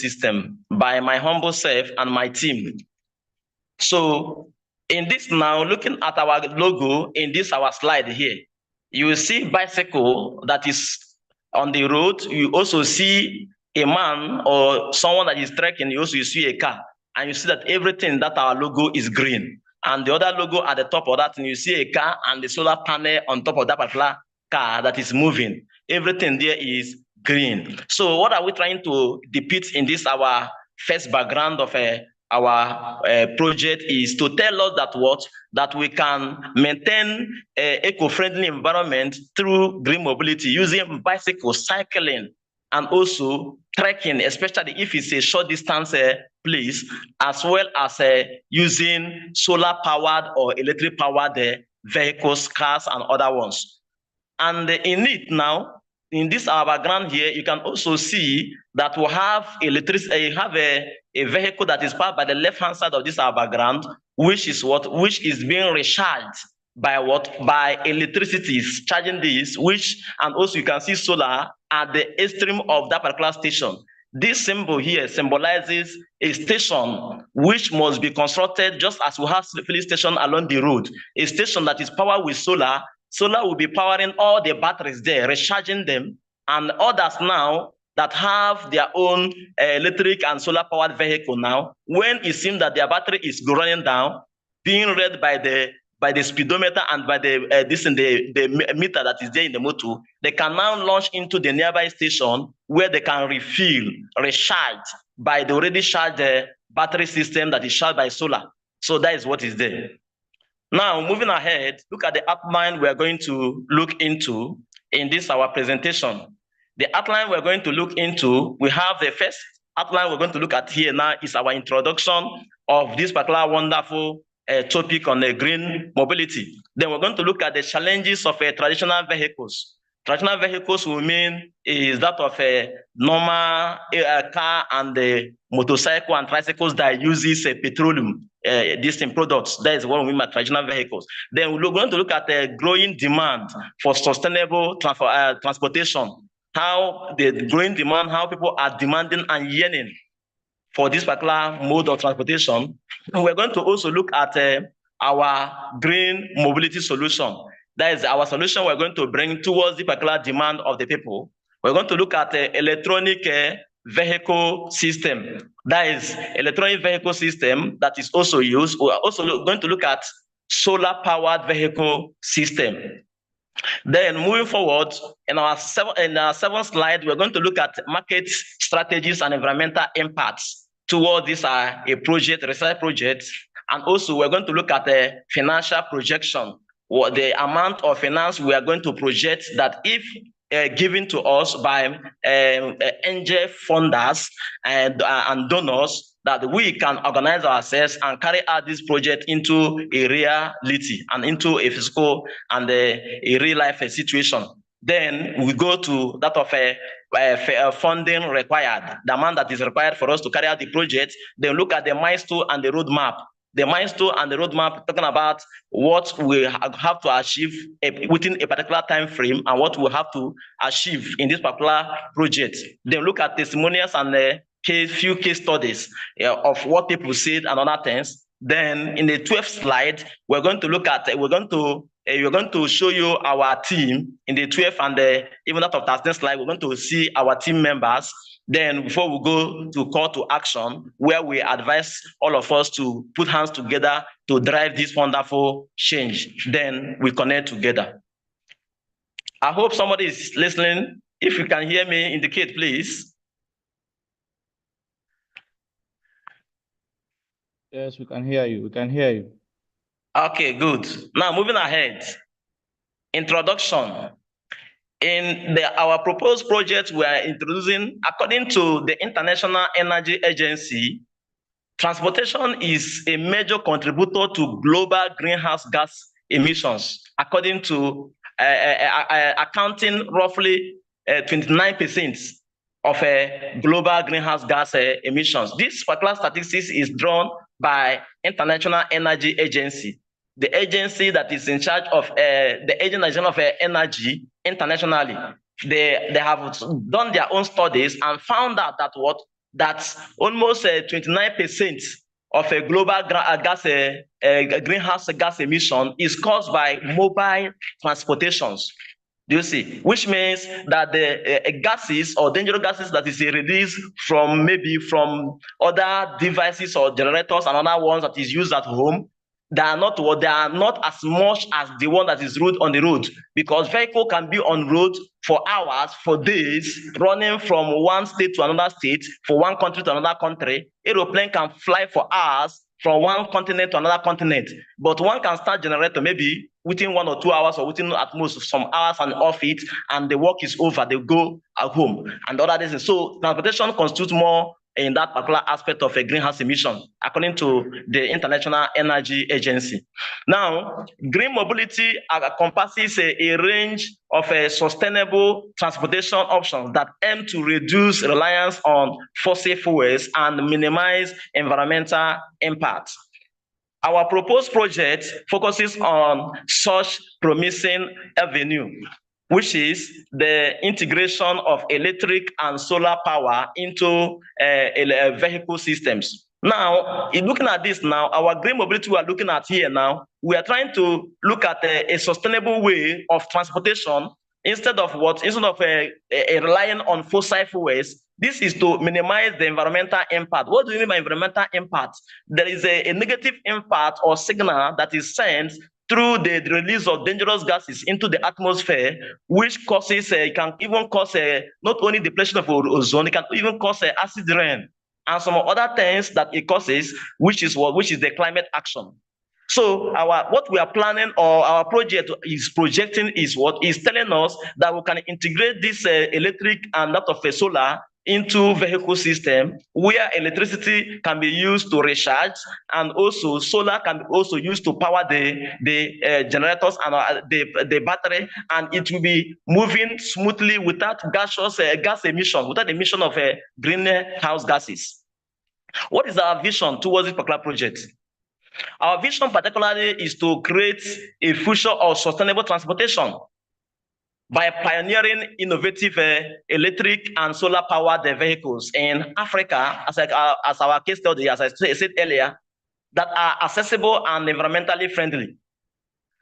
system by my humble self and my team. So in this now, looking at our logo in this our slide here, you will see bicycle that is on the road. You also see a man or someone that is trekking. You also see a car, and you see that everything that our logo is green. And the other logo at the top of that, and you see a car and the solar panel on top of that particular car that is moving. Everything there is green. So what are we trying to depict in this our first background of our project is to tell us that we can maintain eco-friendly environment through green mobility using bicycle, cycling, and also trekking, especially if it's a short distance place, as well as using solar powered or electric powered vehicles, cars, and other ones. And in it now, in this our background here, you can also see that we have electricity. You have a vehicle that is powered by the left-hand side of this our background, which is being recharged by by electricity, charging this, and also you can see solar at the extreme of that particular station. This symbol here symbolizes a station which must be constructed just as we have filling station along the road. A station that is powered with solar. Solar will be powering all the batteries there, recharging them, and others now that have their own electric and solar powered vehicle now, when it seems that their battery is running down, being read by the speedometer and by the meter that is there in the motor, they can now launch into the nearby station where they can refill, recharge by the already charged battery system that is charged by solar. So that is what is there. Now, moving ahead, look at the outline we're going to look into in this our presentation. The outline we're going to look into, we have the first outline we're going to look at here now is our introduction of this particular wonderful topic on green mobility. Then we're going to look at the challenges of traditional vehicles. Traditional vehicles will mean is that of a normal car and the motorcycle and tricycles that uses petroleum distinct products. That is what we mean by traditional vehicles. Then we're going to look at the growing demand for sustainable transportation. How the growing demand, how people are demanding and yearning for this particular mode of transportation. And we're going to also look at our green mobility solution. That is our solution we're going to bring towards the particular demand of the people. We're going to look at the electronic vehicle system. That is electronic vehicle system that is also used. We're also going to look at solar powered vehicle system. Then moving forward, in our seventh slide, we're going to look at market strategies and environmental impacts towards this a project, research project. And also we're going to look at the financial projection, or the amount of finance we are going to project that if given to us by angel funders and donors, that we can organize ourselves and carry out this project into a reality and into a physical and a real life situation. Then we go to that of a funding required, the amount that is required for us to carry out the project. Then look at the milestone and the roadmap. The milestone and the roadmap talking about what we have to achieve within a particular time frame and what we have to achieve in this particular project. Then look at testimonials and few case studies of what people said and other things. Then in the 12th slide, we're going to look at, we're going to show you our team in the 12th and even that of 13th slide, we're going to see our team members. Then before we go to call to action, where we advise all of us to put hands together to drive this wonderful change, then we connect together. I hope somebody is listening. If you can hear me, indicate, please. Yes, we can hear you. We can hear you. Okay, good. Now, moving ahead. Introduction. In our proposed project, we are introducing, according to the International Energy Agency, transportation is a major contributor to global greenhouse gas emissions, according to accounting roughly 29% of global greenhouse gas emissions. This particular statistics is drawn by International Energy Agency, the agency that is in charge of the Agency of Energy internationally. They have done their own studies and found out that that almost 29% of a global greenhouse gas emission is caused by mobile transportations. Do you see? Which means that the gases or dangerous gases that is released from maybe from other devices or generators and other ones that is used at home, they are not as much as the one that is on the road, because vehicle can be on road for hours, for days, running from one state to another state, for one country to another country. Aeroplane can fly for hours from one continent to another continent, but one can start generator maybe within 1 or 2 hours, or within at most some hours and off it, and the work is over, they go at home and other things. So transportation constitutes more in that particular aspect of a greenhouse emission, according to the International Energy Agency. Now, green mobility encompasses a range of sustainable transportation options that aim to reduce reliance on fossil fuels and minimize environmental impact. Our proposed project focuses on such promising avenue, which is the integration of electric and solar power into vehicle systems. Now, in looking at this now, our green mobility we are looking at here now, we are trying to look at a sustainable way of transportation instead of relying on fossil fuels. This is to minimize the environmental impact. What do you mean by environmental impact? There is a negative impact or signal that is sent through the release of dangerous gases into the atmosphere, which causes, can even cause not only depletion of ozone, it can even cause acid rain and some other things that it causes, which is the climate action. So what we are planning, or our project is projecting, is telling us that we can integrate this electric and that of a solar into vehicle system, where electricity can be used to recharge, and also solar can be also used to power the generators and the battery, and it will be moving smoothly without gas emission, without emission of greenhouse gases. What is our vision towards this particular project? Our vision particularly is to create a future of sustainable transportation by pioneering innovative electric and solar powered vehicles in Africa, as our case study, as I said earlier, that are accessible and environmentally friendly.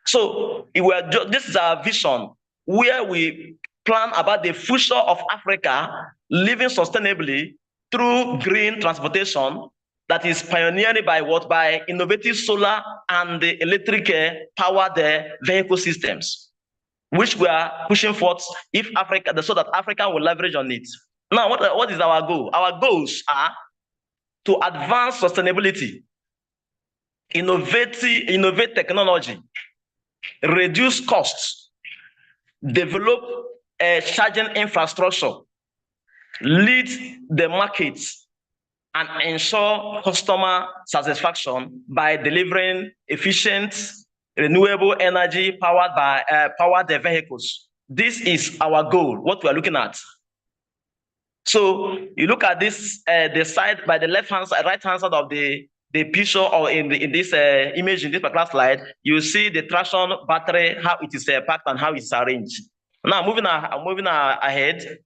So this is our vision, where we plan about the future of Africa living sustainably through green transportation that is pioneered by innovative solar and the electric powered vehicle systems, which we are pushing forth so that Africa will leverage on it. Now, what is our goal? Our goals are to advance sustainability, innovate technology, reduce costs, develop a charging infrastructure, lead the markets, and ensure customer satisfaction by delivering efficient, renewable energy powered vehicles. This is our goal, what we are looking at. So you look at this, the side by the right hand side of the picture, or in this image, in this particular slide, you see the traction battery, how it is packed and how it's arranged. Now moving ahead,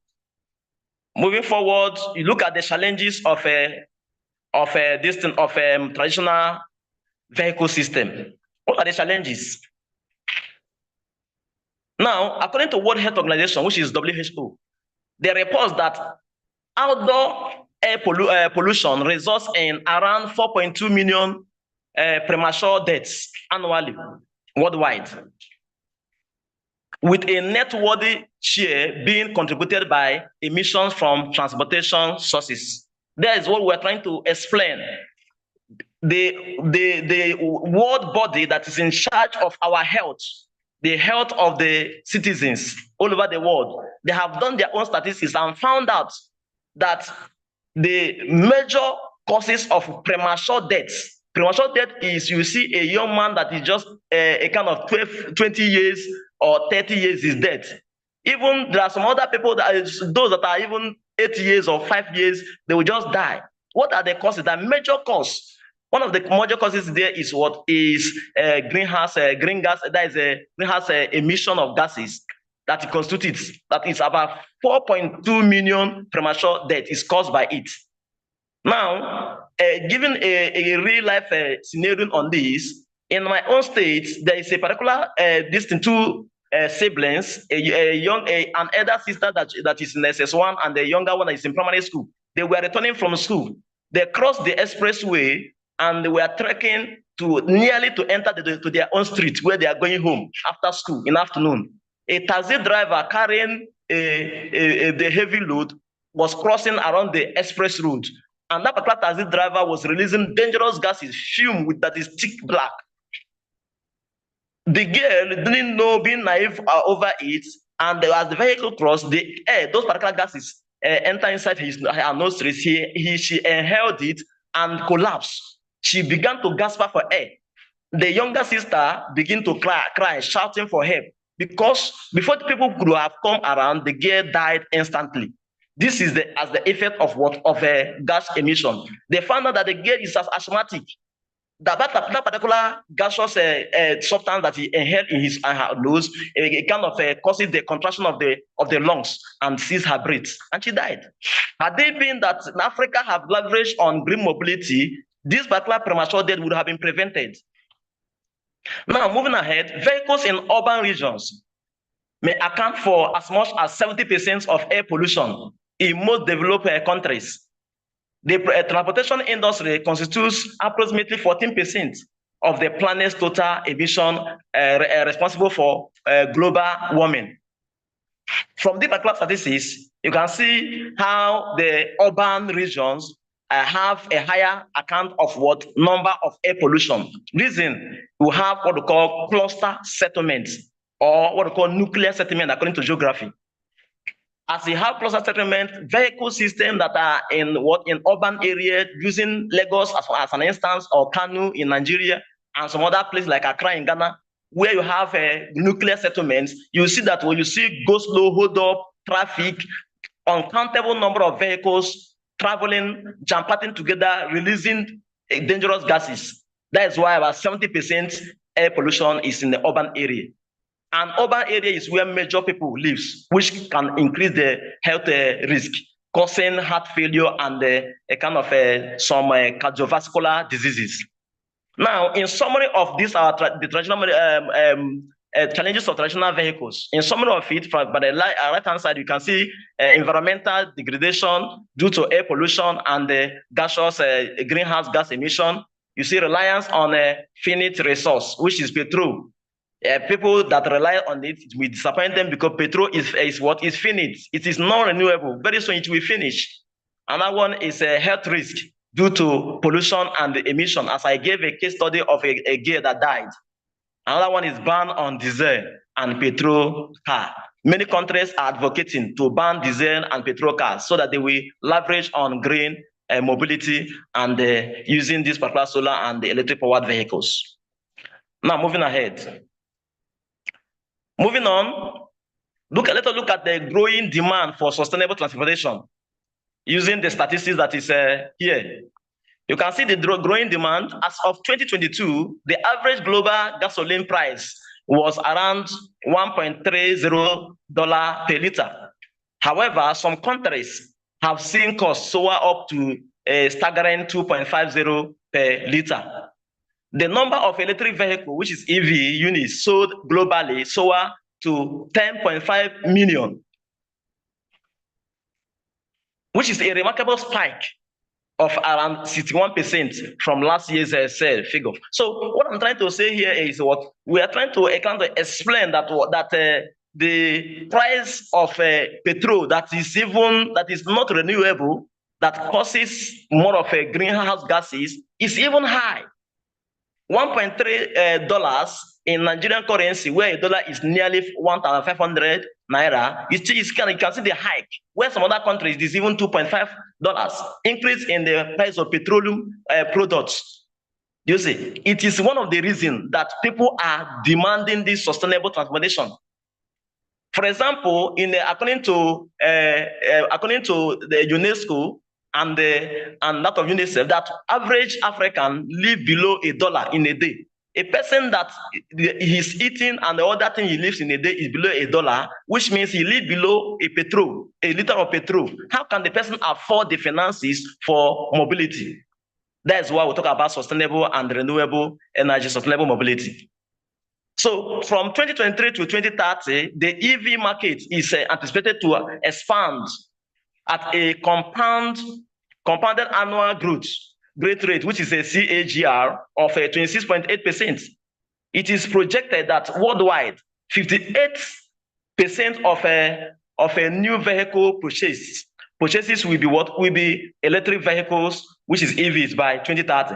moving forward, you look at the challenges of traditional vehicle system. What are the challenges? Now, according to World Health Organization, which is WHO, they report that outdoor air pollution results in around 4.2 million premature deaths annually worldwide, with a net-worthy share being contributed by emissions from transportation sources. That is what we're trying to explain. The world body that is in charge of our health, the health of the citizens all over the world, they have done their own statistics and found out that the major causes of premature death is, you see a young man that is just a kind of 20 years or 30 years is dead. Even there are some other people those that are even 8 years or 5 years, they will just die. What are the causes? The major cause. One of the major causes there is what is greenhouse emission of gases that it constitutes. That is about 4.2 million premature death is caused by it. Now, given a real life scenario on this, in my own state, there is a particular two siblings, an elder sister that is in SS1 and the younger one that is in primary school. They were returning from school. They crossed the expressway and they were trekking to nearly to enter to their own street where they are going home after school in the afternoon. A taxi driver carrying the heavy load was crossing around the express road, and that particular taxi driver was releasing dangerous gases, fume that is thick black. The girl didn't know, being naive over it, and as the vehicle crossed, those particular gases enter inside her nostrils. She inhaled it and collapsed. She began to gasp for air. The younger sister began to cry, shouting for help, because before the people could have come around, the girl died instantly. This is as the effect of a gas emission. They found out that the girl is asthmatic. That particular gaseous substance that he inhaled in his her nose, it kind of causes the contraction of the lungs and seized her breath, and she died. Had they been that Africa have leveraged on green mobility, this particular premature death would have been prevented. Now, moving ahead, vehicles in urban regions may account for as much as 70% of air pollution in most developed countries. The transportation industry constitutes approximately 14% of the planet's total emission responsible for global warming. From these particular statistics, you can see how the urban regions have a higher account of number of air pollution. Reason, we have what we call cluster settlements, or what we call nuclear settlement according to geography. As you have cluster settlement, vehicle systems that are in urban areas, using Lagos as an instance, or Kano in Nigeria, and some other places like Accra in Ghana, where you have nuclear settlements, you see that when you see go slow, hold up, traffic, uncountable number of vehicles traveling, jam-packed together, releasing dangerous gases. That is why about 70% air pollution is in the urban area. An urban area is where major people live, which can increase the health risk, causing heart failure and a kind of some cardiovascular diseases. Now, in summary of these are the traditional challenges of traditional vehicles. In summary of it, by the right-hand side, you can see environmental degradation due to air pollution and the gaseous greenhouse gas emission. You see reliance on a finite resource, which is petrol. People that rely on it will disappoint them because petrol is what is finite. It is non-renewable. Very soon it will finish. Another one is a health risk due to pollution and emission, as I gave a case study of a girl that died. Another one is ban on diesel and petrol car. Many countries are advocating to ban diesel and petrol cars so that they will leverage on green mobility and using this particular solar and the electric powered vehicles. Now, moving ahead. Moving on, let us look at the growing demand for sustainable transportation using the statistics that is here. You can see the growing demand. As of 2022, the average global gasoline price was around $1.30 per liter. However, some countries have seen costs soar up to a staggering $2.50 per liter. The number of electric vehicles, which is EV units, sold globally soared to 10.5 million, which is a remarkable spike of around 61% from last year's sales figure. So what I'm trying to say here is what we are trying to explain that the price of petrol that is not renewable, that causes more of a greenhouse gases, is even high. $1.3 in Nigerian currency, where a dollar is nearly 1,500 naira. You can see the hike. Where some other countries, it is even $2.5 increase in the price of petroleum products. You see, it is one of the reasons that people are demanding this sustainable transportation. For example, according to the UNESCO and that of UNICEF, that average African live below $1 in a day. a person that he's eating and the other thing he lives in a day is below $1, which means he lives below a liter of petrol. How can the person afford the finances for mobility? That's why we talk about sustainable and renewable energy, sustainable mobility. So from 2023 to 2030, the EV market is anticipated to expand at a compounded annual growth rate, which is a CAGR of 26.8%. It is projected that worldwide, 58% of a new vehicle purchases will be what will be electric vehicles, which is EVs by 2030.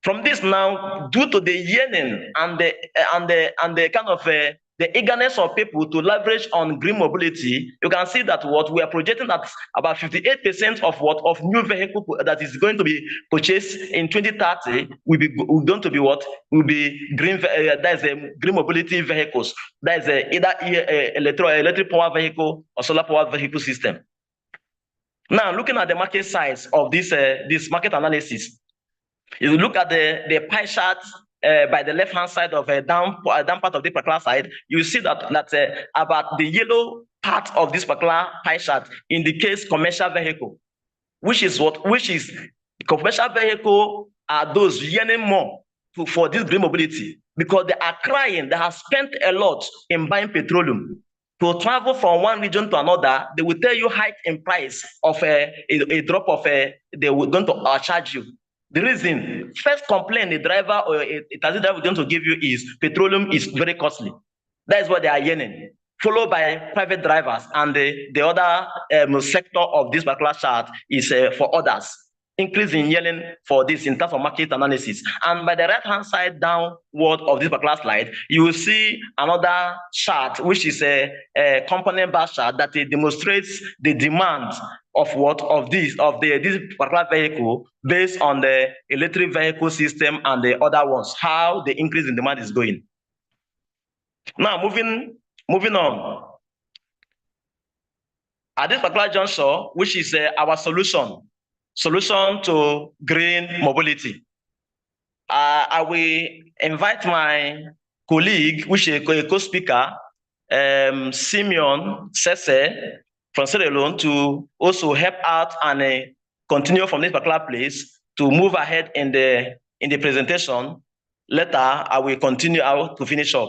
From this now, due to the yearning and the kind of the eagerness of people to leverage on green mobility, you can see that what we are projecting that about 58% of new vehicle that is going to be purchased in 2030 will be going to be what will be green. That is green mobility vehicles. That is either electric power vehicle or solar power vehicle system. Now, looking at the market size of this market analysis, if you look at the pie chart by the left-hand side of a down part of the particular side, you see that about the yellow part of this particular pie chart indicates commercial vehicle, which is commercial vehicle are those yearning more for this green mobility because they are crying. They have spent a lot in buying petroleum. To travel from one region to another, they will tell you hike in price of a drop of they were going to charge you. The reason, first complaint the driver or a taxi driver is going to give you is petroleum is very costly. That is what they are yearning, followed by private drivers. And the other sector of this particular chart is for others, increase in yearning for this in terms of market analysis. And by the right-hand side downward of this particular slide, you will see another chart, which is a component bar chart that demonstrates the demand of this particular vehicle based on the electric vehicle system and the other ones, how the increase in demand is going. Now, moving on. At this particular juncture, which is our solution to green mobility, I will invite my colleague, which is a co-speaker, Simeon Sese from Sierra Leone, to also help out and continue from this particular place to move ahead in the presentation. Later, I will continue out to finish up.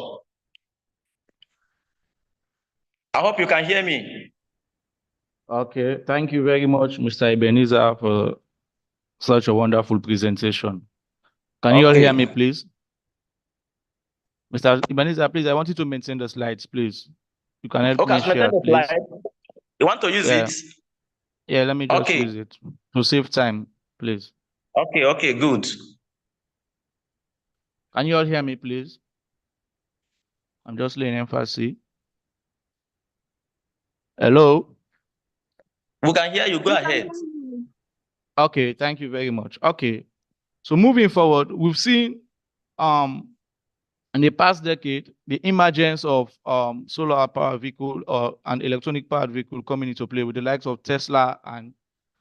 I hope you can hear me. Okay, thank you very much, Mr. Ebenezer, for such a wonderful presentation. Can you all hear me, please? Mr. Ebenezer, please, I want you to maintain the slides, please. You can help me share, please. You want to use it? Yeah, let me just use it to save time, please. Okay, good. Can you all hear me, please? I'm just laying emphasis. Hello? We can hear you. Go ahead. Okay, thank you very much. Okay, so moving forward, we've seen in the past decade the emergence of solar power vehicle and electronic powered vehicle coming into play with the likes of Tesla and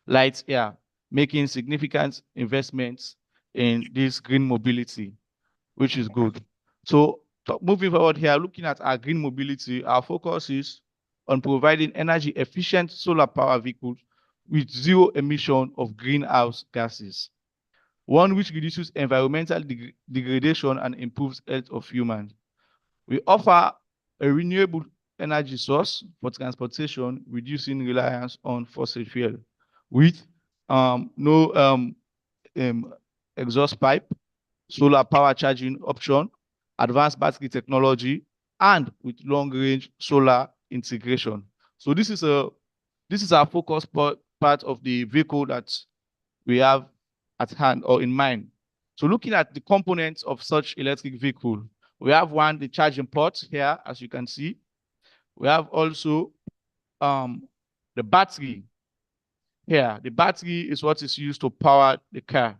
Lightyear making significant investments in this green mobility, which is good. So moving forward here, looking at our green mobility, our focus is on providing energy efficient solar power vehicles with zero emission of greenhouse gases, one which reduces environmental degradation and improves health of humans. We offer a renewable energy source for transportation, reducing reliance on fossil fuel with no exhaust pipe, solar power charging option, advanced battery technology, and with long-range solar integration. So this is our focus part of the vehicle that we have at hand or in mind. So looking at the components of such electric vehicle, we have the charging port here, as you can see. We have also the battery here. The battery is what is used to power the car.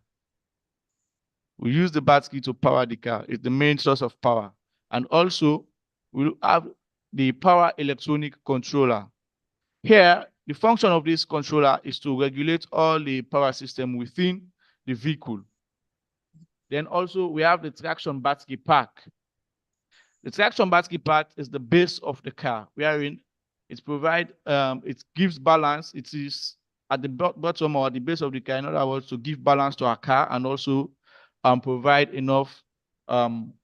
We use the battery to power the car. It's the main source of power. And also, we have the power electronic controller. Here, the function of this controller is to regulate all the power system within the vehicle. Then also we have the traction battery pack. The traction battery pack is the base of the car, wherein it gives balance. It is at the bottom or at the base of the car, in other words, to give balance to our car and also provide enough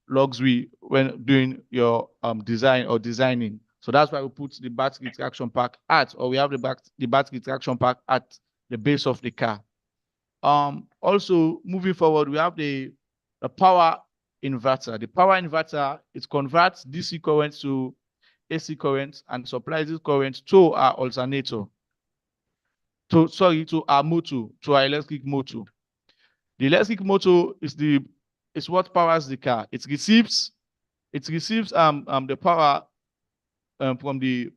luxury when doing your design or designing. So that's why we put the battery traction pack we have the battery traction pack at the base of the car. Also moving forward, we have the power inverter. The power inverter, it converts DC current to AC current and supplies this current to our alternator. To our motor, to our electric motor. The electric motor is what powers the car. It receives the power from the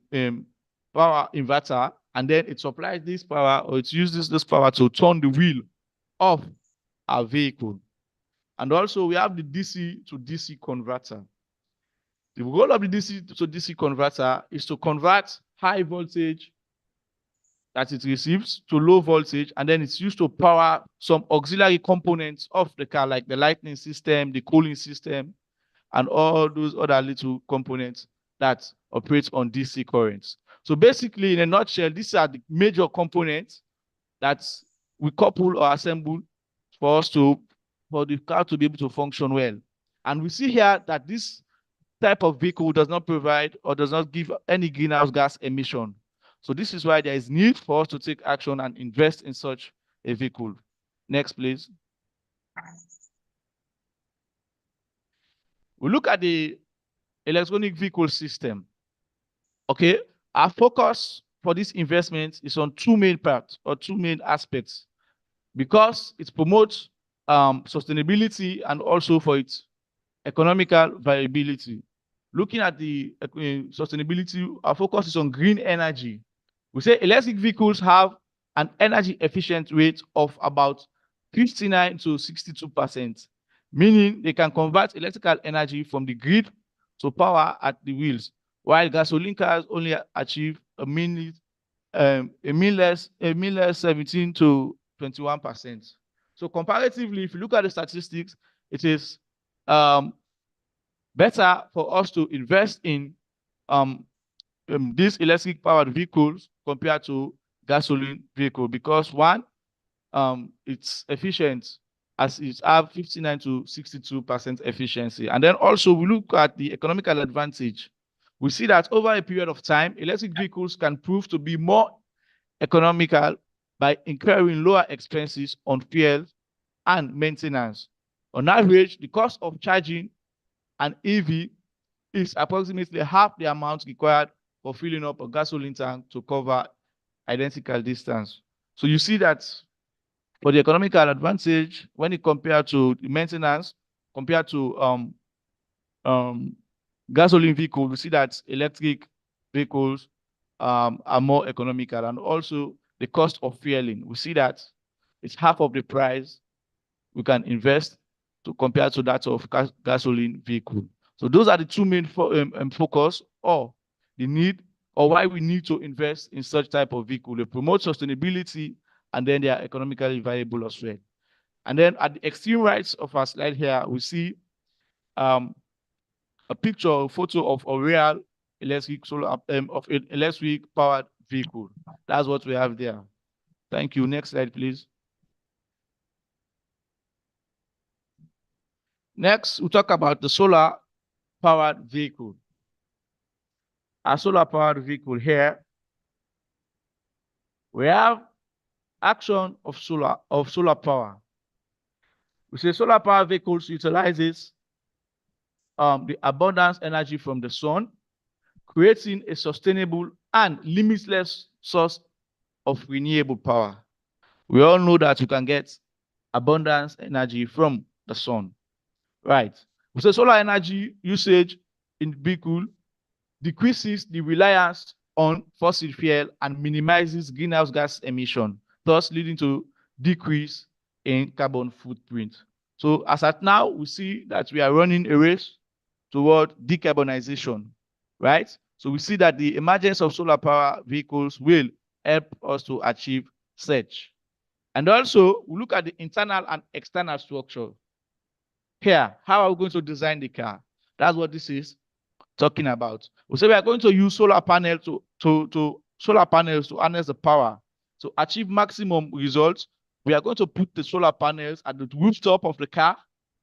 power inverter, and then it supplies this power, or it uses this power to turn the wheel of our vehicle. And also we have the DC to DC converter. The goal of the DC to DC converter is to convert high voltage that it receives to low voltage, and then it's used to power some auxiliary components of the car, like the lighting system, the cooling system, and all those other little components that operate on DC currents. So basically, in a nutshell, these are the major components that we couple or assemble for the car to be able to function well. And we see here that this type of vehicle does not provide or does not give any greenhouse gas emission. So this is why there is need for us to take action and invest in such a vehicle. Next, please. We look at the electronic vehicle system. Okay, our focus for this investment is on two main parts or two main aspects, because it promotes sustainability and also for its economical viability. Looking at the sustainability, our focus is on green energy. We say electric vehicles have an energy efficient rate of about 59 to 62%, meaning they can convert electrical energy from the grid to power at the wheels, while gasoline cars only achieve a mean less 17 to 21%. So comparatively, if you look at the statistics, it is better for us to invest in these electric powered vehicles compared to gasoline vehicle, because one, it's efficient, as it have 59 to 62% efficiency. And then also we look at the economical advantage. We see that over a period of time, electric vehicles can prove to be more economical by incurring lower expenses on fuel and maintenance. On average, the cost of charging an EV is approximately half the amount required for filling up a gasoline tank to cover identical distance. So you see that for the economical advantage, when it compared to the maintenance, compared to gasoline vehicles, we see that electric vehicles are more economical. And also the cost of fueling, we see that it's half of the price we can invest to compare to that of gasoline vehicle. So those are the two main focus or the need or why we need to invest in such type of vehicle. They promote sustainability and then they are economically viable as well. And then at the extreme right of our slide here, we see a picture, a photo of a real electric of an electric powered vehicle. That's what we have there. Thank you. Next slide, please. Next, we'll talk about the solar powered vehicle. Our solar powered vehicle here, we have action of solar power. We say solar power vehicles utilizes the abundance energy from the sun, creating a sustainable and limitless source of renewable power. We all know that you can get abundance energy from the sun, right? We say solar energy usage in vehicle decreases the reliance on fossil fuel and minimizes greenhouse gas emission, thus leading to decrease in carbon footprint. So as at now, we see that we are running a race toward decarbonization, right? So we see that the emergence of solar power vehicles will help us to achieve such. And also, we look at the internal and external structure. here, how are we going to design the car? That's what this is talking about. We say we are going to use solar panels to harness the power to achieve maximum results. We are going to put the solar panels at the rooftop of the car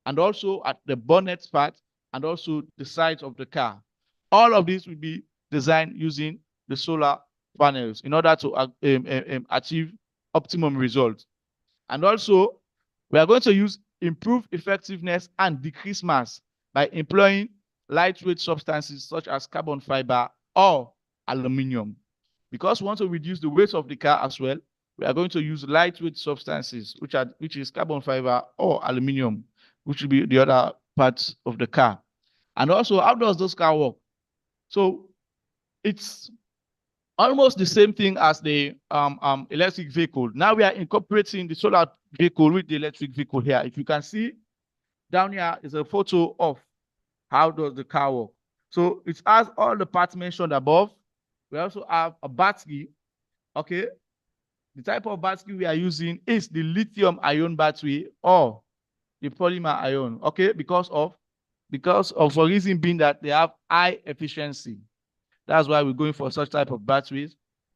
and also at the bonnet part and also the sides of the car. All of this will be designed using the solar panels in order to achieve optimum results. And also, we are going to use improved effectiveness and decrease mass by employing lightweight substances such as carbon fiber or aluminum. Because we want to reduce the weight of the car as well, we are going to use lightweight substances, which is carbon fiber or aluminum, which will be the other parts of the car. And also, how does this car work? So it's almost the same thing as the electric vehicle. Now we are incorporating the solar vehicle with the electric vehicle here. If you can see down here is a photo of how does the car work. So it has all the parts mentioned above. We also have a battery. Okay. The type of battery we are using is the lithium-ion battery or the polymer ion. Okay, because of the reason being that they have high efficiency. That's why we're going for such type of batteries.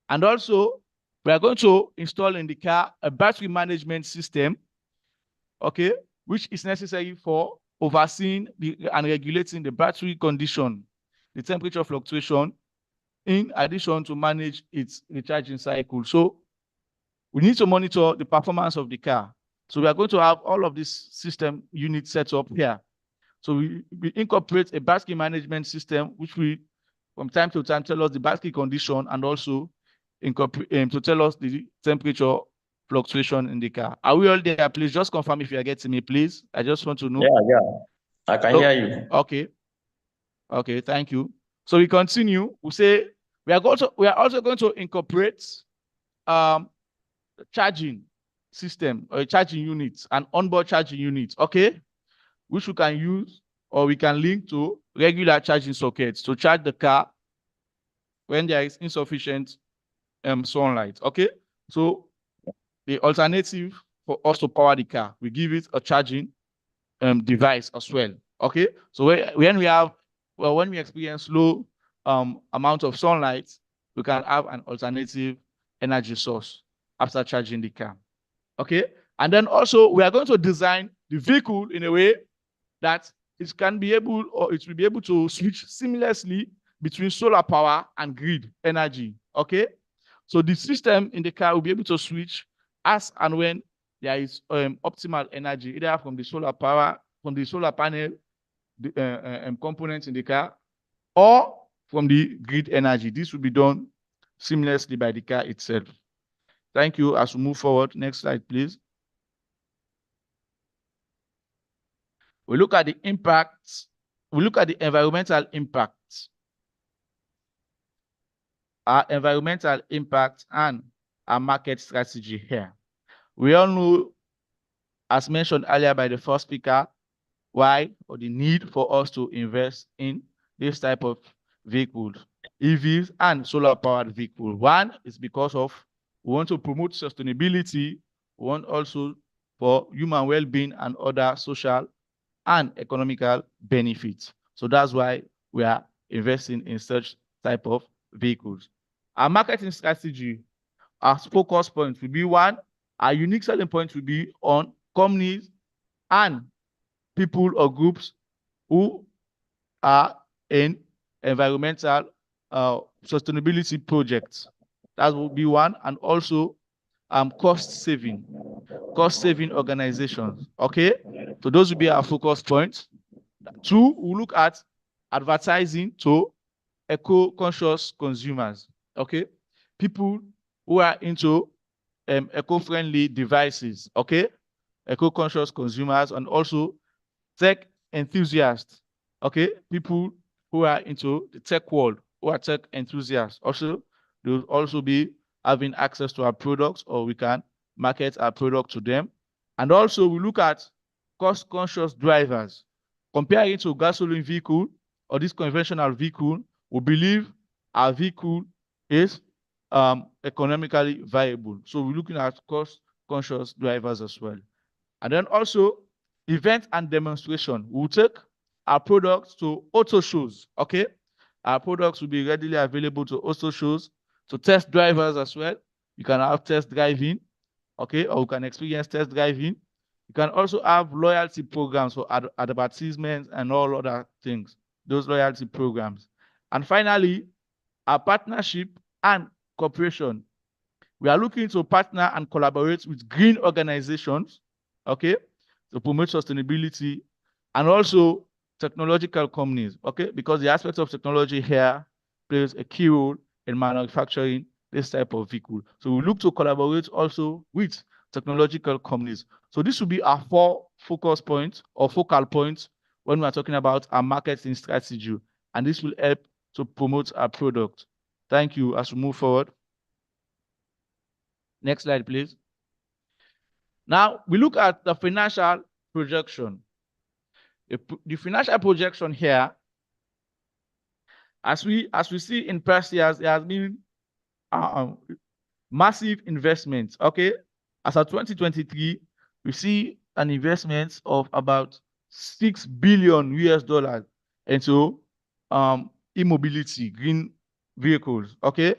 And also, we are going to install in the car a battery management system, okay, which is necessary for overseeing and regulating the battery condition, the temperature fluctuation, in addition to manage its recharging cycle. So we need to monitor the performance of the car. So we are going to have all of this system units set up here. So we incorporate a battery management system, which we from time to time tell us the battery condition and also to tell us the temperature fluctuation in the car. Are we all there? Please just confirm if you are getting me, please. I just want to know. Yeah. I can hear you. Okay. Okay, thank you. So we continue. We say we are also going to incorporate charging system or charging units and onboard charging units, okay, which we can use or we can link to regular charging sockets to charge the car when there is insufficient sunlight. Okay, so the alternative for us to power the car, we give it a charging device as well. Okay, so when we experience low amount of sunlight, we can have an alternative energy source after charging the car. Okay, and then also we are going to design the vehicle in a way that it will be able to switch seamlessly between solar power and grid energy. Okay, so the system in the car will be able to switch as and when there is optimal energy, either from the solar power, from the solar panel, the components in the car, or from the grid energy. This will be done seamlessly by the car itself. Thank you. As we move forward, next slide, please. We look at the impacts. We look at the environmental impacts. Our environmental impact and our market strategy here. We all know, as mentioned earlier by the first speaker, why or the need for us to invest in this type of vehicles, EVs and solar-powered vehicles. One is because of we want to promote sustainability. We want also for human well-being and other social and economical benefits. So that's why we are investing in such type of vehicles. Our marketing strategy, our focus point will be one. Our unique selling point will be on companies and people or groups who are in environmental sustainability projects. That will be one. And also cost saving organizations. Okay, so those will be our focus points. Two, we'll look at advertising to eco-conscious consumers. Okay, people who are into eco-friendly devices. Okay, eco-conscious consumers, and also tech enthusiasts. Okay, people who are into the tech world, who are tech enthusiasts. Also, they will also be having access to our products, or we can market our product to them. And also we look at cost-conscious drivers. Comparing to gasoline vehicle or this conventional vehicle, we believe our vehicle is economically viable. So we're looking at cost-conscious drivers as well. And then also event and demonstration. We'll take our products to auto shows, okay? Our products will be readily available to auto shows, to test drivers as well. You can have test driving, okay? Or you can experience test driving. You can also have loyalty programs for advertisements and all other things, those loyalty programs. And finally, our partnership and cooperation. We are looking to partner and collaborate with green organizations, okay, to promote sustainability, and also technological companies, okay, because the aspect of technology here plays a key role in manufacturing this type of vehicle. So we look to collaborate also with technological companies. So this will be our 4 focus points or focal points when we are talking about our marketing strategy, and this will help to promote our product. Thank you. As we move forward. Next slide, please. Now we look at the financial projection. The financial projection here, as we see in past years, there has been massive investments. Okay, as of 2023, we see an investment of about $6 billion into e-mobility, green vehicles. Okay,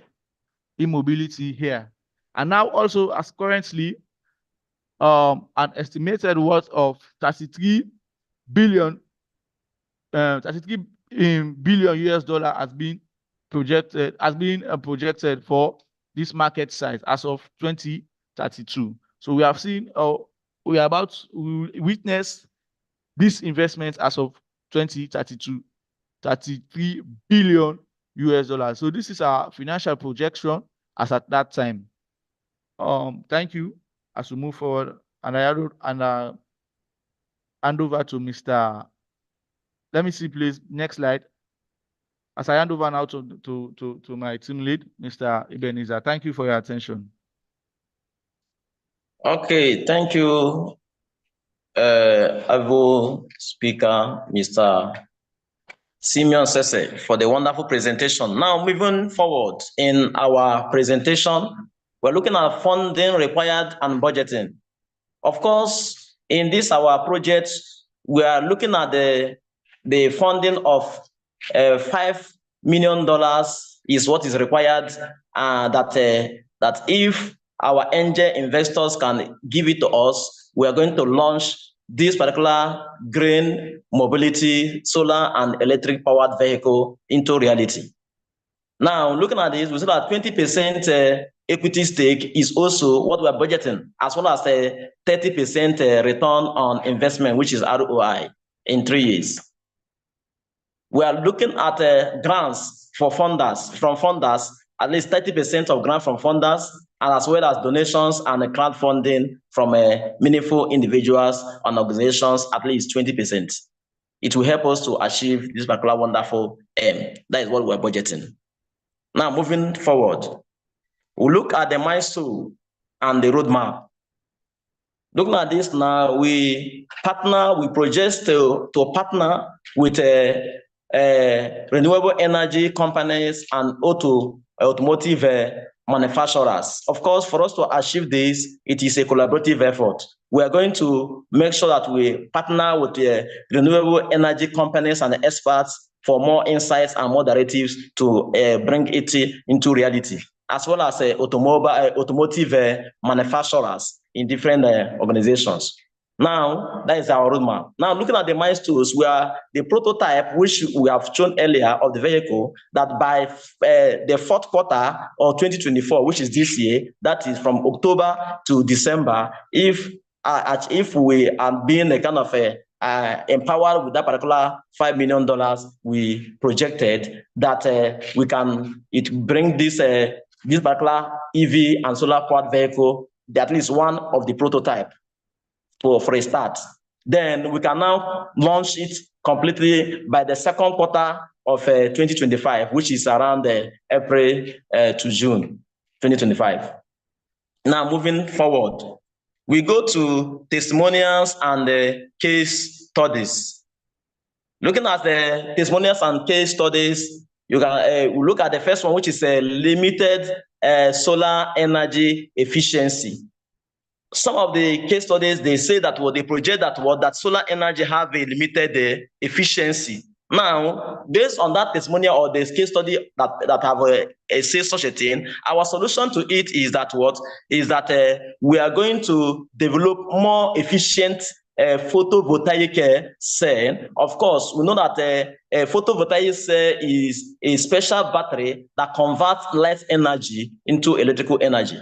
e-mobility here. And now also as currently an estimated worth of 33 billion US dollar has been projected for this market size as of 2032. So we have seen we witness this investment as of 2032, 33 billion US dollars. So this is our financial projection as at that time. Thank you. As we move forward, and I hand over to Mr. Let me see, please. Next slide. As I hand over now to my team lead, Mr. Ebenezer. Thank you for your attention. Okay, thank you, able speaker, Mr. Simeon Sese, for the wonderful presentation. Now, moving forward in our presentation, we're looking at funding required and budgeting. Of course, in this our project, we are looking at the funding of $5 million is what is required, that if our angel investors can give it to us, we are going to launch this particular green mobility, solar and electric powered vehicle into reality. Now, looking at this, we see that 20% equity stake is also what we are budgeting, as well as a 30% return on investment, which is ROI in 3 years. We are looking at grants for funders, at least 30% of grant from funders, and as well as donations and crowdfunding from meaningful individuals and organizations, at least 20%. It will help us to achieve this particular wonderful aim. That is what we're budgeting. Now, moving forward, we look at the milestone and the roadmap. Looking at this now, we project to partner with renewable energy companies and automotive manufacturers. Of course, for us to achieve this, it is a collaborative effort. We are going to make sure that we partner with the renewable energy companies and experts for more insights and more directives to bring it into reality, as well as automotive manufacturers in different organizations. Now, that is our roadmap. Now, looking at the milestones, we are the prototype, which we have shown earlier, of the vehicle, that by the 4th quarter of 2024, which is this year, that is from October to December, if we are being a kind of empowered with that particular $5 million we projected, that we can bring this particular EV and solar powered vehicle, at least one of the prototype for a start. Then we can now launch it completely by the 2nd quarter of 2025, which is around April to June 2025. Now, moving forward, we go to testimonials and case studies. Looking at the testimonials and case studies, you can look at the first one, which is a limited solar energy efficiency. some of the case studies, they say that they project that solar energy have a limited efficiency. Now, based on that testimonial or this case study that have say such a thing, our solution to it is that we are going to develop more efficient photovoltaic cell. Of course, we know that a photovoltaic cell is a special battery that converts light energy into electrical energy,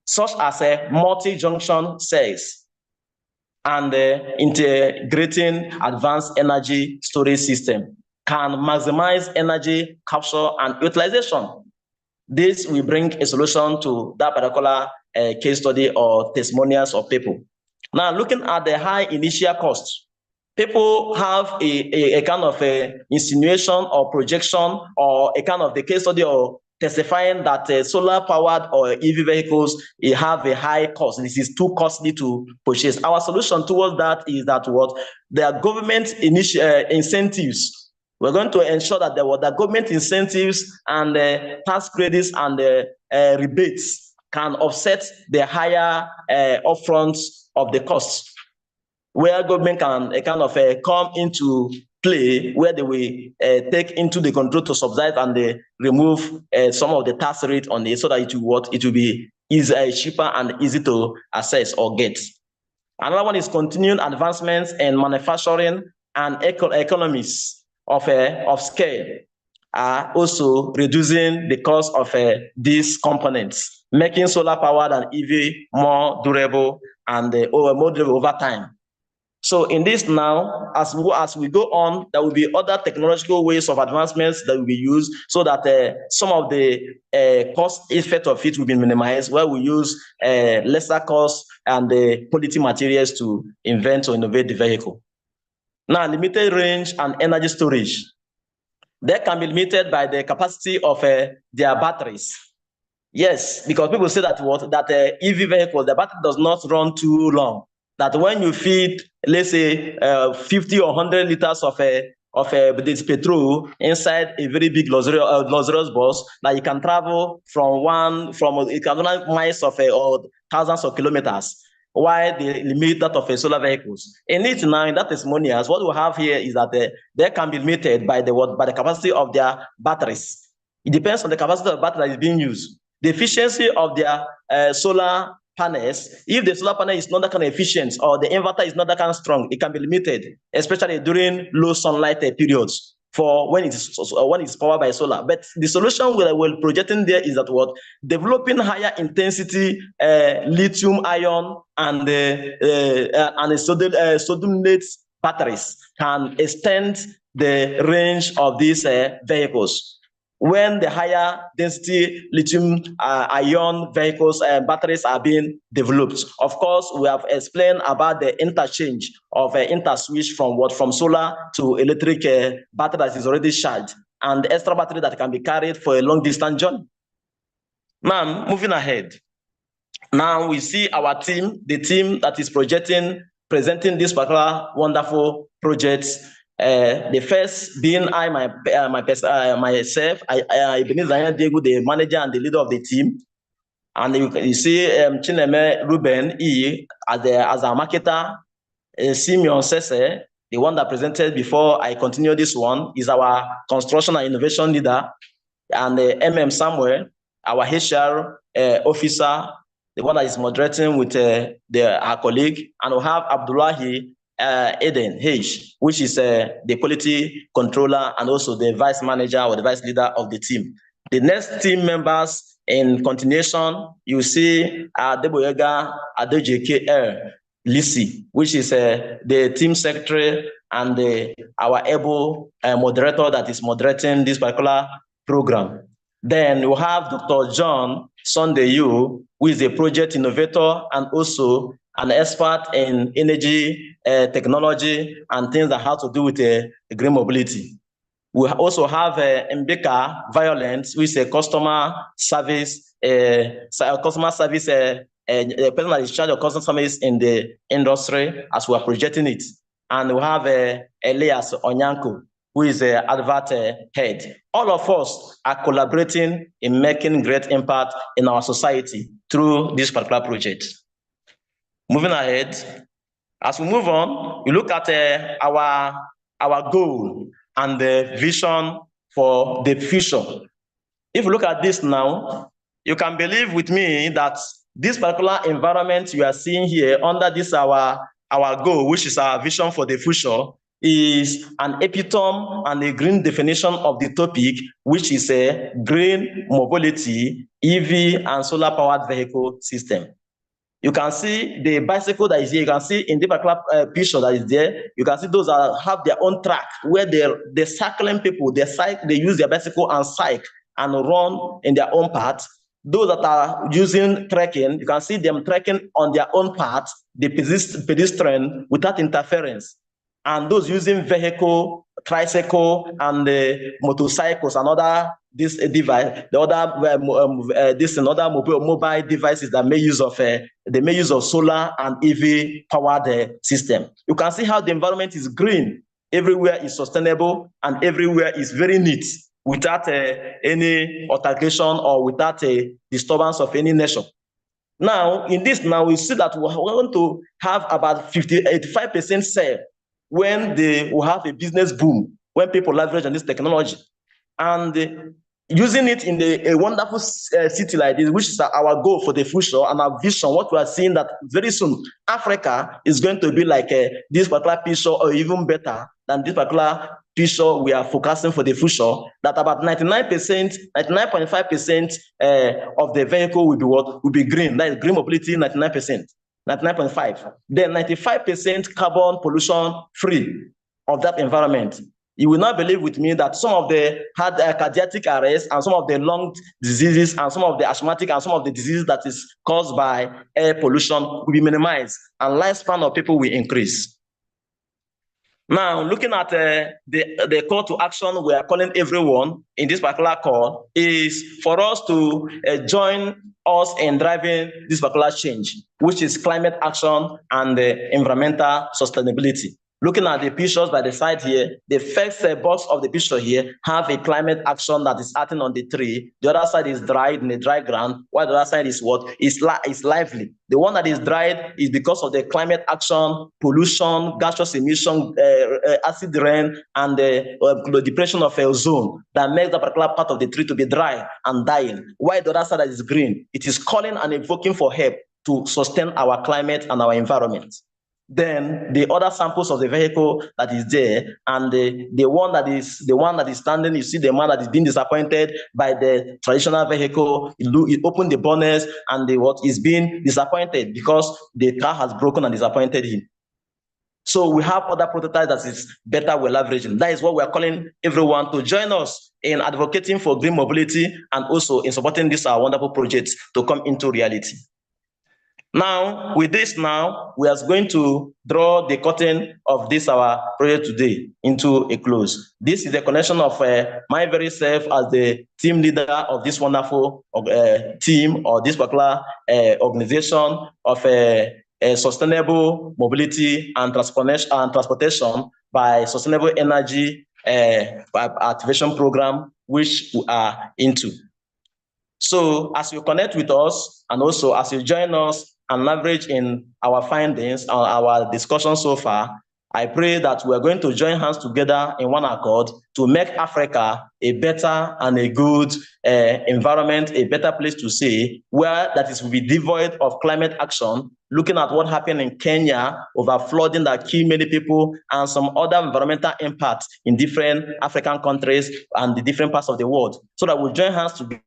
such as multi-junction cells and integrating advanced energy storage system can maximize energy capture and utilization. This will bring a solution to that particular case study or testimonials of people. Now, looking at the high initial cost, people have a kind of insinuation or projection or a kind of the case study or testifying that solar-powered or EV vehicles have a high cost. This is too costly to purchase. Our solution towards that is that there are government incentives. We're going to ensure that there are government incentives and tax credits and rebates can offset the higher upfront of the costs, where government can kind of come into play, where they will take into the control to subsidize and they remove some of the tax rate on it, so that it will be easy, cheaper and easy to access or get. Another one is continuing advancements in manufacturing and economies of scale, also reducing the cost of these components, making solar powered and EV more durable and more durable over time. So in this now, as we go on, there will be other technological ways of advancements that will be used, so that some of the cost effect of it will be minimized, where we use lesser cost and quality materials to invent or innovate the vehicle. Now, limited range and energy storage. They can be limited by the capacity of their batteries. Yes, because people say that EV vehicles, the battery does not run too long. That when you feed, let's say, 50 or 100 liters of this petrol inside a very big luxurious bus, that you can travel from miles of or thousands of kilometers, while they limit that of solar vehicles. In it now, in that testimonials, what we have here is that they can be limited by the capacity of their batteries. It depends on the capacity of the battery that is being used. The efficiency of their solar panels, if the solar panel is not that kind of efficient or the inverter is not that kind of strong, it can be limited, especially during low sunlight periods for when it's powered by solar. But the solution we're projecting there is that developing higher intensity lithium ion and sodium-late batteries can extend the range of these vehicles. When the higher density lithium ion vehicles and batteries are being developed. Of course, we have explained about the interchange of interswitch from solar to electric battery that is already charged, and the extra battery that can be carried for a long distance journey. Now, moving ahead. Now we see our team, the team that is presenting this particular wonderful projects. The first being myself, Ebenezer Diego, the manager and the leader of the team, and you see Chineme Ruben E as a marketer. Simeon Sese, the one that presented before I continue this one, is our construction and innovation leader, and MM Samuel, our HR officer, the one that is moderating with our colleague, and we have Abdullahi Eden H, which is the quality controller and also the vice manager or the vice leader of the team. The next team members in continuation, you see Deboyega Adejeke Lisi, which is the team secretary and our able moderator that is moderating this particular program. Then we have Dr. John Sondeyu, who is a project innovator and also an expert in energy technology and things that have to do with green mobility. We also have Mbeka Violence, who is a customer service, a person that is in charge of customer service in the industry as we are projecting it. And we have Elias Onyanko, who is the advert head. All of us are collaborating in making great impact in our society through this particular project. Moving ahead, as we move on, we look at our goal and the vision for the future. If you look at this now, you can believe with me that this particular environment you are seeing here under this our goal, which is our vision for the future, is an epitome and a green definition of the topic, which is a green mobility, EV and solar powered vehicle system. You can see the bicycle that is here. You can see in the particular picture that is there. You can see those that have their own track where they're cycling people. They use their bicycle and cycle and run in their own path. Those that are using trekking, you can see them trekking on their own path, the pedestrian without interference. And those using vehicle, tricycle, and motorcycles and other this device, the other this and other mobile devices that may use of solar and EV powered system. You can see how the environment is green, everywhere is sustainable, and everywhere is very neat, without any altercation or without a disturbance of any nature. Now, in this, now we see that we want to have about 85% sale when they will have a business boom, when people leverage on this technology. And using it in a wonderful city like this, which is our goal for the future and our vision, what we are seeing that very soon, Africa is going to be like this particular picture or even better than this particular picture we are focusing for the future, that about 99%, 99.5% of the vehicle will be what? Will be green. That is green mobility, 99%. 99.5. Then 95% carbon pollution free of that environment. You will not believe with me that some of the cardiac arrest and some of the lung diseases and some of the asthmatic and some of the diseases that is caused by air pollution will be minimized and lifespan of people will increase. Now, looking at the call to action we are calling everyone in this particular call is for us to join us in driving this particular change, which is climate action and environmental sustainability. Looking at the pictures by the side here, the first box of the picture here have a climate action that is acting on the tree. The other side is dried in a dry ground, while the other side is what? Is lively. The one that is dried is because of the climate action, pollution, gaseous emission, acid rain, and the depression of ozone that makes that particular part of the tree to be dry and dying. While the other side that is green, it is calling and invoking for help to sustain our climate and our environment. Then the other samples of the vehicle that is there, and the one that is standing, you see the man that is being disappointed by the traditional vehicle. It opened the bonnet, and what is being disappointed because the car has broken and disappointed him. So we have other prototypes that is better we're leveraging. That is what we're calling everyone to join us in advocating for green mobility and also in supporting this our wonderful projects to come into reality. Now, with this now, we are going to draw the curtain of this our project today into a close. This is the connection of my very self as the team leader of this wonderful team or this particular organization of sustainable mobility and transportation by sustainable energy activation program, which we are into. So as you connect with us and also as you join us and leverage in our findings and our discussion so far, I pray that we are going to join hands together in one accord to make Africa a better and a good environment, a better place to stay, where that is will be devoid of climate action, looking at what happened in Kenya over flooding that killed many people and some other environmental impacts in different African countries and the different parts of the world, so that we join hands together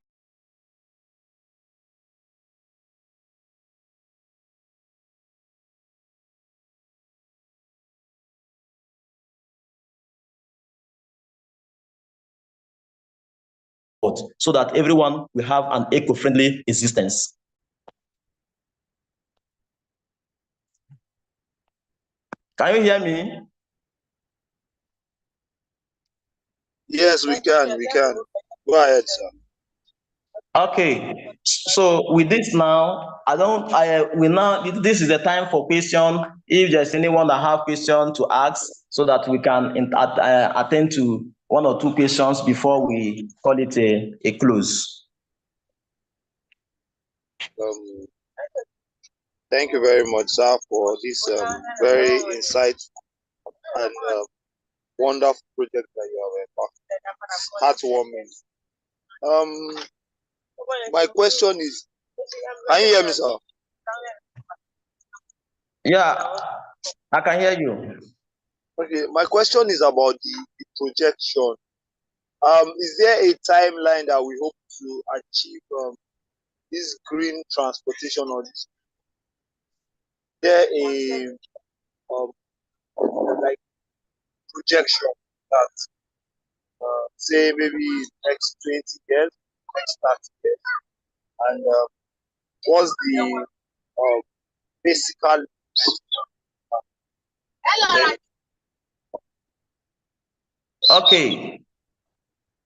so that everyone will have an eco-friendly existence. Can you hear me? Yes, we can. Go ahead, sir. Okay, so with this now, this is the time for question. If there's anyone that have question to ask, so that we can attend to one or two questions before we call it a close. Thank you very much, sir, for this very insightful and wonderful project that you have embarked. Heartwarming. My question is, can you hear me, sir? Yeah, I can hear you. Okay, my question is about the projection. Is there a timeline that we hope to achieve this green transportation, or this? Is there a like projection that say maybe next 20 years, next 30 years, and what's the basic?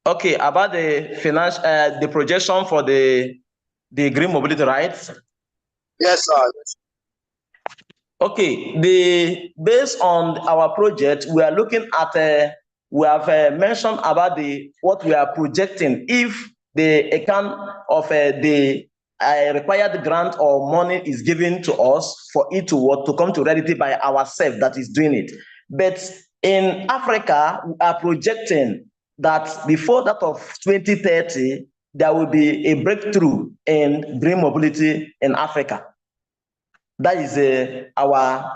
Okay, about the finance, the projection for the green mobility, right? Yes, sir. Okay, based on our project, we are looking at we have mentioned about what we are projecting if the account of the required grant or money is given to us for it to come to reality by ourselves that is doing it. But in Africa, we are projecting that before that of 2030, there will be a breakthrough in green mobility in Africa. That is our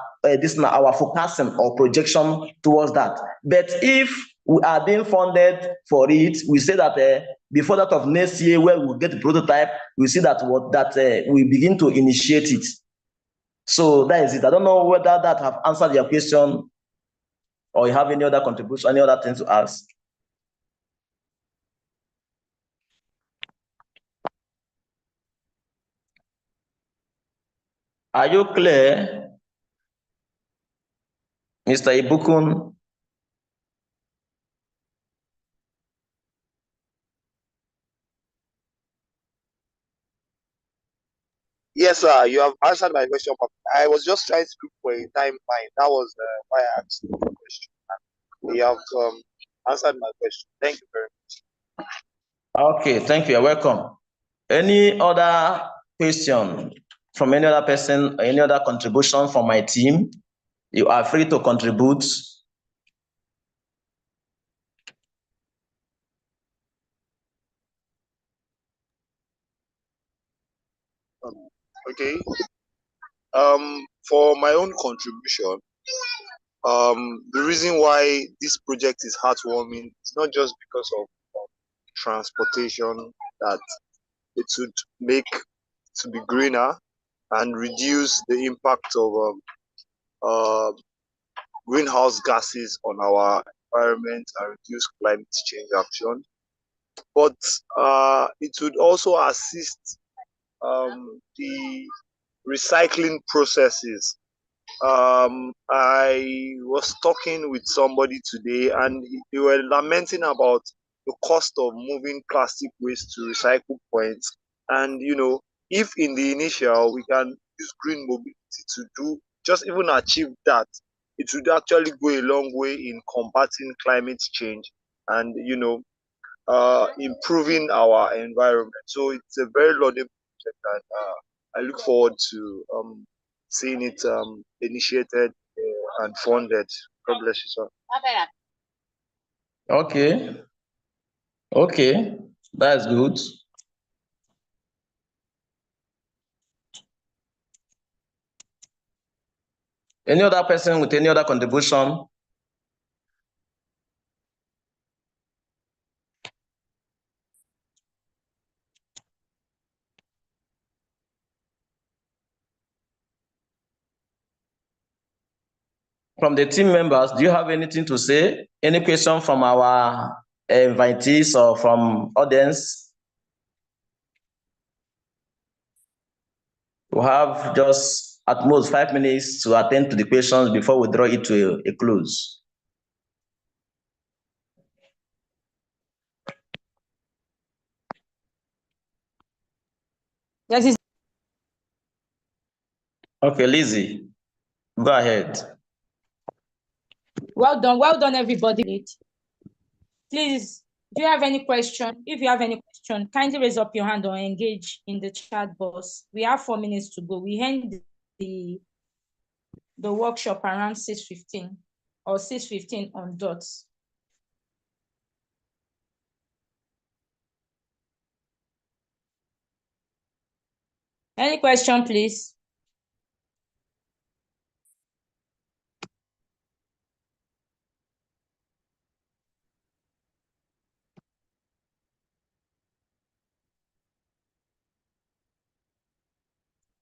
forecasting or projection towards that. But if we are being funded for it, we say that before that of next year, where we get the prototype, we see that we begin to initiate it. So that is it. I don't know whether that have answered your question, or you have any other contribution, any other things to ask. Are you clear, Mr. Ibukun? Yes, sir. You have answered my question. But I was just trying to look for a timeline. That was why I asked the question. You have answered my question. Thank you very much. Okay, thank you. You're welcome. Any other question from any other person, or any other contribution from my team? You are free to contribute. Okay. For my own contribution, the reason why this project is heartwarming is not just because of transportation, that it would make to be greener and reduce the impact of greenhouse gases on our environment and reduce climate change action. But it would also assist the recycling processes. I was talking with somebody today, and they were lamenting about the cost of moving plastic waste to recycle points. And if in the initial we can use green mobility to do just even achieve that, it would actually go a long way in combating climate change and improving our environment. So it's a very laudable project, and I look forward to seeing it initiated and funded. God bless you, sir. Okay, that's good. Any other person with any other contribution? From the team members, do you have anything to say? Any question from our invitees or from audience? We have just at most 5 minutes to attend to the questions before we draw it to a close. Yes. Okay, Lizzie, go ahead. Well done, everybody. Please, do you have any question? If you have any question, kindly raise up your hand or engage in the chat box. We have 4 minutes to go. We end the workshop around 6:15 or 6:15 on dots. Any question, please?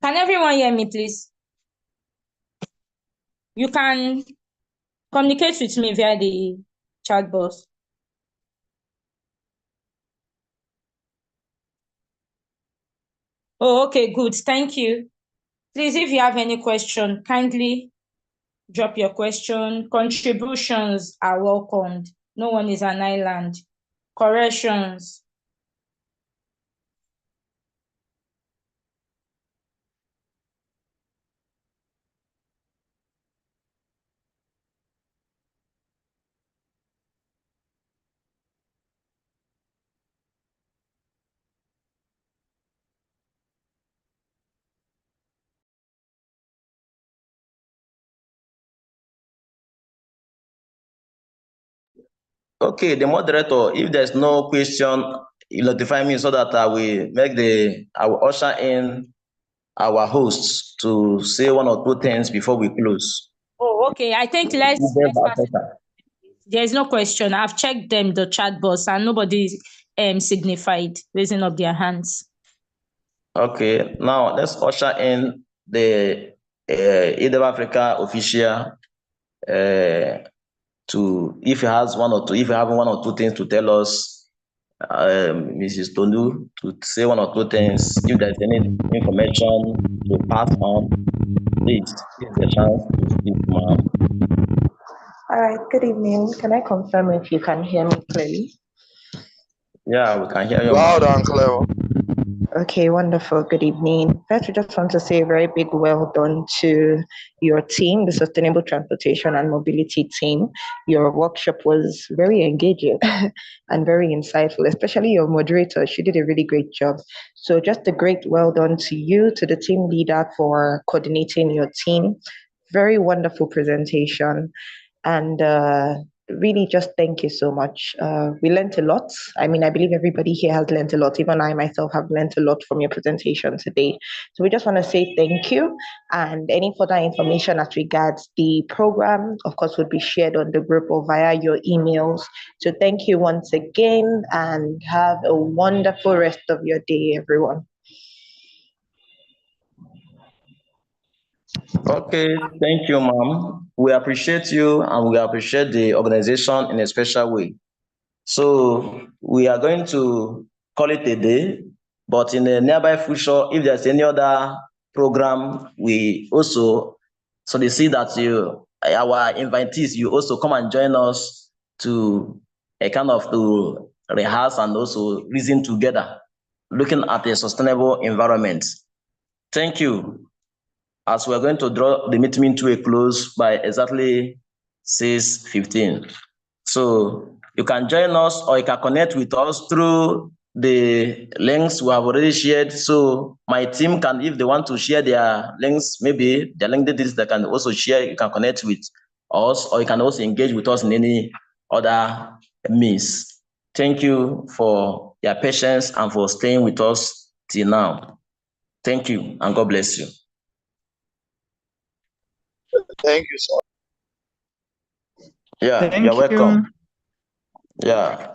Can everyone hear me, please? You can communicate with me via the chat box. Oh, okay, good. Thank you. Please, if you have any question, kindly drop your question. Contributions are welcomed. No one is an island. Corrections. Okay, the moderator, if there's no question, you notify me so that I will usher in our hosts to say one or two things before we close. Oh, okay. I think let's pass it. There is no question. I've checked the chat box and nobody signified raising up their hands. Okay, now let's usher in the Eid of Africa official to if he has if you have one or two things to tell us, Mrs. Tonu, to say one or two things. If there's any information to pass on, please, here's the chance to speak, ma'am. All right, good evening. Can I confirm if you can hear me clearly? Yeah, we can hear you. Loud and clear. Okay, wonderful. Good evening. First, we just want to say a very big well done to your team, the Sustainable Transportation and Mobility team. Your workshop was very engaging and very insightful, especially your moderator. She did a really great job. So just a great well done to you, to the team leader for coordinating your team. Very wonderful presentation. And really just thank you so much. We learned a lot. I mean, I believe everybody here has learned a lot. Even I myself have learned a lot from your presentation today. So we just want to say thank you. And any further information as regards the program, of course, would be shared on the group or via your emails. So thank you once again and have a wonderful rest of your day, everyone. Okay, thank you, ma'am. We appreciate you and we appreciate the organization in a special way. So we are going to call it a day, but in the nearby future, if there's any other program, we also solicit that our invitees, you also come and join us to to rehearse and also reason together, looking at a sustainable environment. Thank you. As we're going to draw the meeting to a close by exactly 6:15. So you can join us or you can connect with us through the links we have already shared. So my team can, if they want to share their links, maybe their link details, they can also share. You can connect with us or you can also engage with us in any other means. Thank you for your patience and for staying with us till now. Thank you and God bless you. Thank you, sir. Yeah, you're welcome. Yeah.